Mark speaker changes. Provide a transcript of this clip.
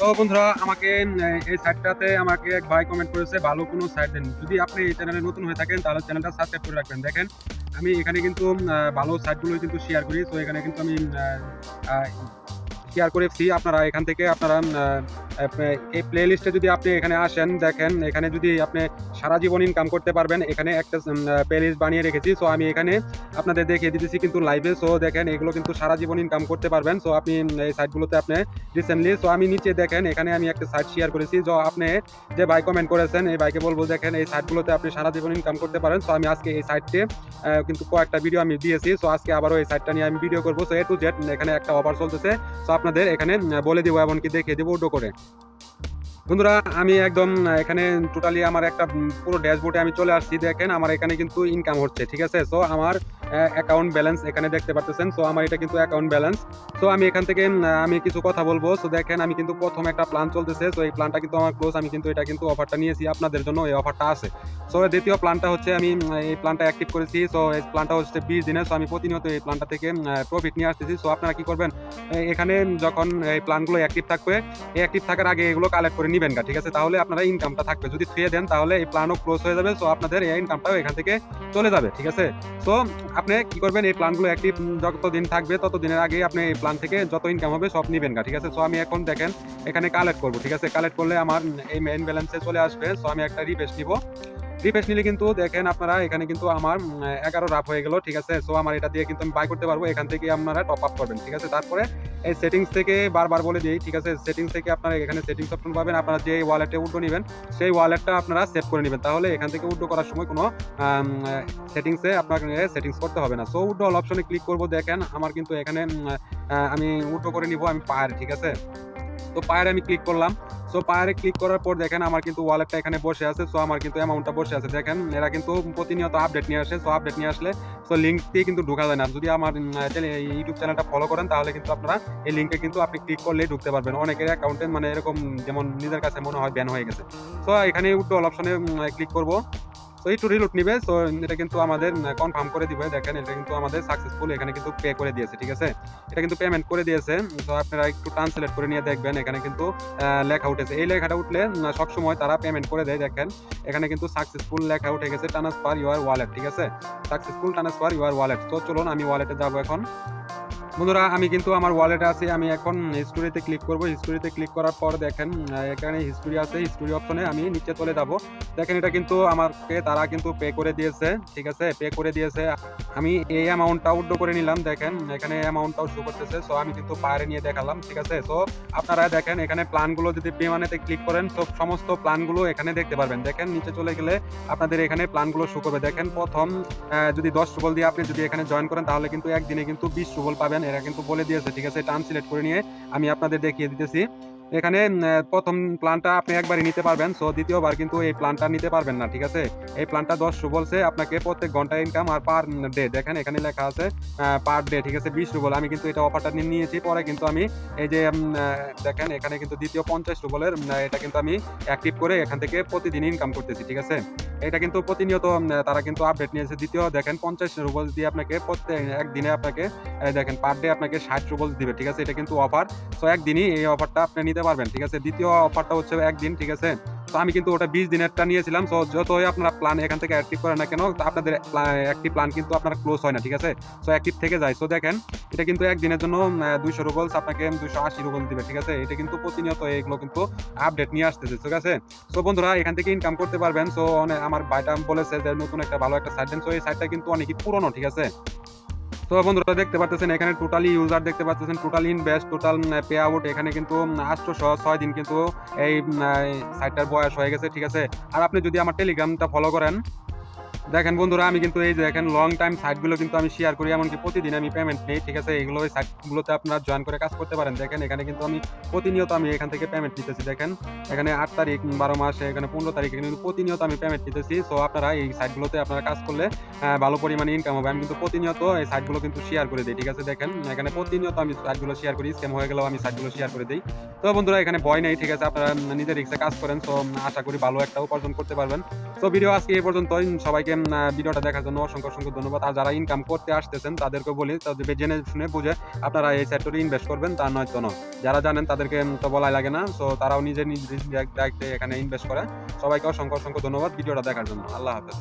Speaker 1: তো বন্ধুরা আমাকে এই সাইটটাতে আমাকে এক ভাই কমেন্ট করেছে ভালো কোনো সাইট দেন। যদি আপনি এই চ্যানেলে নতুন হয়ে থাকেন তাহলে চ্যানেলটা সাবস্ক্রাইব করে রাখবেন। দেখেন আমি এখানে কিন্তু ভালো সাইটগুলোই কিন্তু শেয়ার করি। তো এখানে কিন্তু আমি শেয়ার করেছি। আপনারা এখান থেকে আপনারা এই প্লে লিস্টে যদি আপনি এখানে আসেন, দেখেন এখানে যদি আপনি সারা জীবন ইনকাম করতে পারবেন, এখানে একটা প্লে লিস্ট বানিয়ে রেখেছি। সো আমি এখানে আপনাদের দেখিয়ে দিতেছি কিন্তু লাইভে। সো দেখেন এগুলো কিন্তু সারা জীবন ইনকাম করতে পারবেন। সো আপনি এই সাইটগুলোতে আপনি রিসেন্টলি, সো আমি নিচে দেখেন এখানে আমি একটা সাইট শেয়ার করেছি। তো আপনি যে ভাই কমেন্ট করেছেন এই ভাইকে বলবো দেখেন এই সাইটগুলোতে আপনি সারা জীবন ইনকাম করতে পারেন। সো আমি আজকে এই সাইটে কিন্তু কয়েকটা ভিডিও আমি দিয়েছি। সো আজকে আবারও এই সাইটটা নিয়ে আমি ভিডিও করবো। সো এ টু জেড এখানে একটা অফার চলতেছে। সো আপনাদের এখানে বলে দিব এমনকি দেখিয়ে দেবো উডো করে। বন্ধুরা আমি একদম এখানে টোটালি আমার একটা পুরো ড্যাশবোর্ডে আমি চলে আসছি। দেখেন আমার এখানে কিন্তু ইনকাম হচ্ছে, ঠিক আছে। সো আমার অ্যাকাউন্ট ব্যালেন্স এখানে দেখতে পাচ্ছেন। সো আমার এটা কিন্তু অ্যাকাউন্ট ব্যালেন্স। সো আমি এখান থেকে আমি কিছু কথা বলবো। সো দেখেন আমি কিন্তু প্রথম একটা প্ল্যান চলতেছে। সো এই প্ল্যানটা কিন্তু আমার ক্লোজ, আমি কিন্তু এটা কিন্তু অফারটা নিয়েছি আপনাদের জন্য, এই অফারটা আছে। সো দ্বিতীয় প্ল্যানটা হচ্ছে আমি এই প্ল্যানটা অ্যাক্টিভ করেছি। সো এই প্ল্যানটা হচ্ছে 20 দিনের। সো আমি প্রতিনিয়ত এই প্ল্যানটা থেকে প্রফিট নিয়ে আসতেছি। সো আপনারা কি করবেন, এখানে যখন এই প্ল্যানগুলো অ্যাক্টিভ থাকবে, এই অ্যাক্টিভ থাকার আগে এগুলো কালেক্ট করে নেবেন, ঠিক আছে। তাহলে আপনারা ইনকামটা থাকবে। যদি থুয়ে দেন তাহলে এই প্ল্যানও ক্লোজ হয়ে যাবে। সো আপনাদের এই ইনকামটাও এখান থেকে চলে যাবে, ঠিক আছে। সো আপনি কি করবেন, এই প্ল্যানগুলো অ্যাক্টিভ যতদিন থাকবে ততদিনের আগে আপনি এই প্ল্যান থেকে যত ইনকাম হবে সব নেবেন, ঠিক আছে। সো আমি এখন দেখেন এখানে কালেক্ট করবো, ঠিক আছে। কালেক্ট করলে আমার এই মেইন ব্যালেন্সে চলে আসবে। সো আমি একটা রিফ্রেশ নিব। রিফ্রেশ নিলে কিন্তু দেখেন আপনারা এখানে কিন্তু আমার 11 রাফ হয়ে গেল, ঠিক আছে। সো আমার এটা দিয়ে কিন্তু আমি বাই করতে পারবো। এখান থেকে আপনারা টপ আপ করবেন, ঠিক আছে। তারপরে এই সেটিংস থেকে বারবার বলে দিই, ঠিক আছে। সেটিংস থেকে আপনারা এখানে সেটিংস অপশন পাবেন। আপনারা যে ওয়ালেটে উড্ডো নেবেন সেই ওয়ালেটটা আপনারা সেভ করে নেবেন। তাহলে এখান থেকে উড্ডো করার সময় কোনো সেটিংসে আপনাকে সেটিংস করতে হবে না। সো উড্ডো অল অপশনে ক্লিক করবো। দেখেন আমার কিন্তু এখানে আমি উড্ডো করে নিব আমি পায়ের, ঠিক আছে। তো পায়ের আমি ক্লিক করলাম। সো পায়ারে ক্লিক করার পর দেখেন আমার কিন্তু ওয়ালেটটা এখানে বসে আছে। সো আমার কিন্তু অ্যামাউন্টটা বসে আছে। দেখেন এরা কিন্তু প্রতিনিয়ত আপডেট নিয়ে আসে। সো আপডেট নিয়ে আসলে সো লিঙ্ক দিয়ে কিন্তু ঢোকা যায় না। যদি আমার ইউটিউব চ্যানেলটা ফলো করেন তাহলে কিন্তু আপনারা এই লিঙ্কে কিন্তু আপনি ক্লিক করলেই ঢুকতে পারবেন। অনেকের অ্যাকাউন্টে মানে এরকম যেমন নিজের কাছে মনে হয় ব্যান হয়ে গেছে। সো এখানে উইথড্র অপশনে ক্লিক করবো। সো একটু রিলোড নিবে। সো এটা কিন্তু আমাদের কনফার্ম করে দিবে। দেখেন এটা কিন্তু আমাদের সাকসেসফুল, এখানে কিন্তু পে করে দিয়েছে, ঠিক আছে। এটা কিন্তু পেমেন্ট করে দিয়েছে। তো আপনারা একটু ট্রান্সলেট করে নিয়ে দেখবেন এখানে কিন্তু লেখা উঠেছে। এই লেখাটা উঠলে সবসময় তারা পেমেন্ট করে দেয়। দেখেন এখানে কিন্তু সাকসেসফুল লেখা উঠে গেছে, ট্রান্সফার ইউর ওয়ালেট, ঠিক আছে। Successful transfer your wallet. তো চলুন আমি ওয়ালেটে যাবো এখন। বন্ধুরা আমি কিন্তু আমার ওয়ালেটে আছি। আমি এখন হিস্টোরিতে ক্লিক করব। হিস্টোরিতে ক্লিক করার পর দেখেন এখানে হিস্টোরি আছে। হিস্টোরি অপশনে আমি নিচে চলে যাব। দেখেন এটা কিন্তু আমাকে তারা কিন্তু পে করে দিয়েছে, ঠিক আছে। পে করে দিয়েছে। আমি এই অ্যামাউন্টটা উইথড্র করে নিলাম। দেখেন এখানে অ্যামাউন্টটাও শো করতেছে। সো আমি কিন্তু পায়ে নিয়ে দেখালাম, ঠিক আছে। সো আপনারা দেখেন এখানে প্ল্যানগুলো যদি পেমানেতে ক্লিক করেন সব সমস্ত প্ল্যানগুলো এখানে দেখতে পারবেন। দেখেন নিচে চলে গেলে আপনাদের এখানে প্ল্যানগুলো শো করবে। দেখেন প্রথম যদি 10 রুবল দিয়ে আপনি যদি এখানে জয়েন করেন তাহলে কিন্তু একদিনে কিন্তু 20 রুবল পাবেন। এরা কিন্তু বলে দিয়েছে, ঠিক আছে। টার্ম সিলেক্ট করে নিয়ে আমি আপনাদের দেখিয়ে দিতেছি। এখানে প্রথম প্ল্যানটা আপনি একবারই নিতে পারবেন। সো দ্বিতীয়বার কিন্তু এই প্ল্যানটা নিতে পারবেন না, ঠিক আছে। এই প্ল্যানটা 10 রুবলসে আপনাকে প্রত্যেক ঘন্টা ইনকাম আর পার ডে, দেখেন এখানে লেখা আছে পার ডে, ঠিক আছে 20 রুবল। আমি কিন্তু এটা অফারটা নিয়েছি। পরে কিন্তু আমি এই যে দেখেন এখানে কিন্তু দ্বিতীয় 50 রুবলের এটা কিন্তু আমি অ্যাক্টিভ করে এখান থেকে প্রতিদিন ইনকাম করতেছি, ঠিক আছে। এটা কিন্তু প্রতিনিয়ত তারা কিন্তু আপডেট নিয়েছে। দ্বিতীয় দেখেন 50 রুবল দিয়ে আপনাকে প্রত্যেক একদিনে আপনাকে দেখেন পার ডে আপনাকে 60 রুবল দিবে, ঠিক আছে। এটা কিন্তু অফার। সো একদিনই এই অফারটা আপনি নিতে পারবেন, ঠিক আছে। দ্বিতীয় অফারটা হচ্ছে একদিন, ঠিক আছে। তো আমি কিন্তু ওটা 20 দিনেরটা নিয়েছিলাম। সো যতই আপনারা প্ল্যান এখান থেকে অ্যাক্টিভ করেন না কেন আপনাদের একটি প্ল্যান কিন্তু আপনার ক্লোজ হয় না, ঠিক আছে। সো অ্যাক্টিভ থেকে যায়। সো দেখেন এটা কিন্তু একদিনের জন্য 200 রুবলস আপনাকে 280 রুবল দিবে, ঠিক আছে। এটা কিন্তু প্রতিনিয়ত এগুলো কিন্তু আপডেট নিয়ে আসতেছে, ঠিক আছে। সো বন্ধুরা এখান থেকে ইনকাম করতে পারবেন। সো আমার ভাইটা বলেছে যে নতুন একটা ভালো একটা সাইট দেন। সো এই সাইটটা কিন্তু অনেকই পুরনো, ঠিক আছে। তো বন্ধুরা দেখতে পাচ্ছেন এখানে টোটালি ইউজার দেখতে পাচ্ছেন, total invest, total pay out এখানে কিন্তু 806 দিন কিন্তু এই সাইটটার বয়স হয়ে গেছে, ঠিক আছে। আর আপনি যদি আমার টেলিগ্রামটা ফলো করেন দেখেন বন্ধুরা আমি কিন্তু এই যে দেখেন লং টাইম সাইটগুলো কিন্তু আমি শেয়ার করি, এমনকি প্রতিদিন আমি পেমেন্ট নেই, ঠিক আছে। এইগুলো ওই সাইটগুলোতে আপনারা জয়েন করে কাজ করতে পারেন। দেখেন এখানে কিন্তু আমি প্রতিনিয়ত আমি এখান থেকে পেমেন্ট নিতেছি। দেখেন এখানে 8 তারিখ 12 মাস, এখানে 15 তারিখ কিন্তু প্রতিনিয়ত আমি পেমেন্ট নিতেছি। সো আপনারা এই সাইটগুলোতে আপনারা কাজ করলে ভালো পরিমাণে ইনকাম হবে। আমি কিন্তু প্রতিনিয়ত এই সাইটগুলো কিন্তু শেয়ার করে দিই, ঠিক আছে। দেখেন এখানে প্রতিনিয়ত আমি সাইটগুলো শেয়ার করি, স্ক্যাম হয়ে গেলেও আমি সাইটগুলো শেয়ার করে দিই। তো বন্ধুরা এখানে ভয় নেই, ঠিক আছে। আপনারা নিজের রিক্সে কাজ করেন। সো আশা করি ভালো একটা উপার্জন করতে পারবেন। তো ভিডিও আজকে এই পর্যন্তই। সবাইকে সবাইকে ভিডিওটা দেখার জন্য অসংখ্য অসংখ্য ধন্যবাদ। আর যারা ইনকাম করতে আসতেছেন তাদেরকে বলি, তাদের জেনে শুনে বুঝে আপনারা এই সেক্টরে ইনভেস্ট করবেন, তা নয়তো নয়। যারা জানেন তাদেরকে তো বলাই লাগে না, সো তারাও নিজের নিজ দায়িত্বে এখানে ইনভেস্ট করে। সবাইকে অসংখ্য অসংখ্য ধন্যবাদ ভিডিওটা দেখার জন্য। আল্লাহ হাফেজ।